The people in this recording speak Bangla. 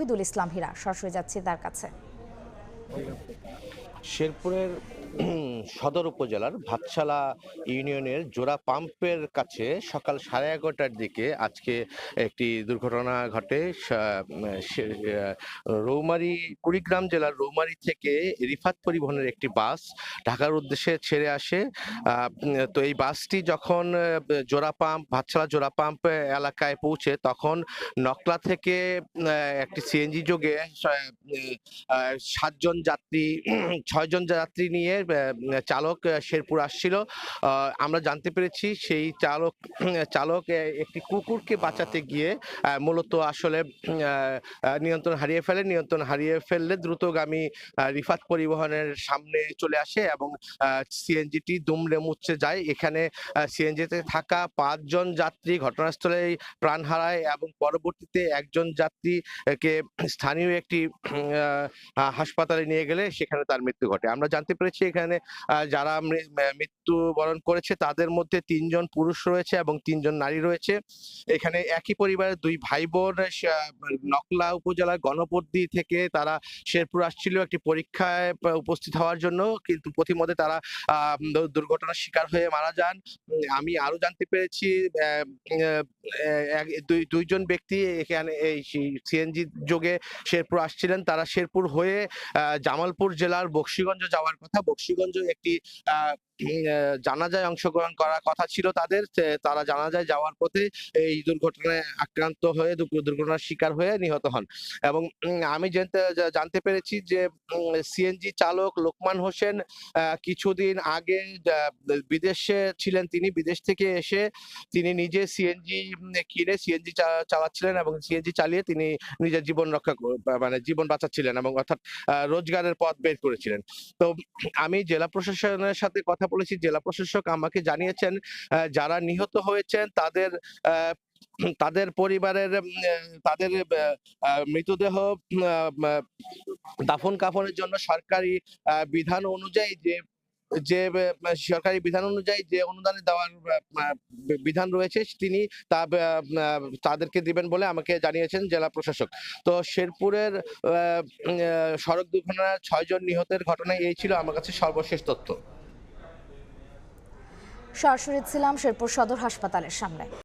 তৌহিদুল ইসলাম হীরা। সরাসরি যাচ্ছি তার কাছে। শেরপুরের সদর উপজেলার ভাতশালা ইউনিয়নের জোড়া পাম্পের কাছে সকাল 11:30টার দিকে আজকে একটি দুর্ঘটনা ঘটে। রৌমারী, কুড়িগ্রাম জেলার রৌমারী থেকে রিফাত পরিবহনের একটি বাস ঢাকার উদ্দেশ্যে ছেড়ে আসে। তো এই বাসটি যখন ভাতশালা জোড়া পাম্প এলাকায় পৌঁছে, তখন নকলা থেকে একটি সিএনজি যোগে 7 জন যাত্রী 6 জন যাত্রী নিয়ে চালক শেরপুর আসছিল। আমরা জানতে পেরেছি সেই চালক একটি কুকুরকে বাঁচাতে গিয়ে মূলত আসলে নিয়ন্ত্রণ হারিয়ে ফেললে দ্রুতগামী রিফাত পরিবহনের সামনে চলে আসে এবং সিএনজিটি দুমড়ে মুচড়ে যায়। এখানে সিএনজিতে থাকা 5 জন যাত্রী ঘটনাস্থলেই প্রাণ হারায় এবং পরবর্তীতে একজন যাত্রীকে স্থানীয় একটি হাসপাতালে নিয়ে গেলে সেখানে তার মৃত্যু ঘটে। আমরা জানতে পেরেছি এখানে যারা মৃত্যুবরণ করেছে তাদের মধ্যে 3 জন পুরুষ রয়েছে এবং 3 জন নারী রয়েছে। এখানে একই পরিবারের 2 ভাই বোন নকলা উপজেলার গণপদ্দি থেকে তারা শেরপুর আসছিল একটি পরীক্ষায় উপস্থিত হওয়ার জন্য, কিন্তু পথিমধ্যে তারা দুর্ঘটনার শিকার হয়ে মারা যান। আমি আরো জানতে পেরেছি দুইজন ব্যক্তি এখানে এই সিএনজি যোগে শেরপুর আসছিলেন। তারা শেরপুর হয়ে জামালপুর জেলার বকশীগঞ্জ যাওয়ার কথা। বকশীগঞ্জ একটি জানাজায় অংশগ্রহণ করার কথা ছিল তাদের। তারা জানাজায় যাওয়ার পথে এই দুর্ঘটনায় আক্রান্ত হয়ে দুর্ঘটনার শিকার হয়ে নিহত হন। এবং আমি জানতে পেরেছি যে সিএনজি চালক লোকমান হোসেন কিছুদিন আগে বিদেশে ছিলেন। তিনি বিদেশ থেকে এসে তিনি নিজে সিএনজি কিনে সিএনজি চালাচ্ছিলেন এবং সিএনজি চালিয়ে তিনি নিজের জীবন বাঁচাচ্ছিলেন এবং অর্থাৎ রোজগারের পথ বের করেছিলেন। তো আমি জেলা প্রশাসনের সাথে কথা বলেছি। জেলা প্রশাসক আমাকে জানিয়েছেন যারা নিহত হয়েছেন তাদের পরিবারের তাদের মৃতদেহ দাফন কাফনের জন্য সরকারি বিধান অনুযায়ী যে অনুদানে দেওয়ার বিধান রয়েছে তিনি তাদেরকে দিবেন বলে আমাকে জানিয়েছেন জেলা প্রশাসক। তো শেরপুরের সড়ক দুর্ঘটনার 6 জন নিহতের ঘটনায় এই ছিল আমার কাছে সর্বশেষ তথ্য। সরাসরি ছিলাম শেরপুর সদর হাসপাতালের সামনে।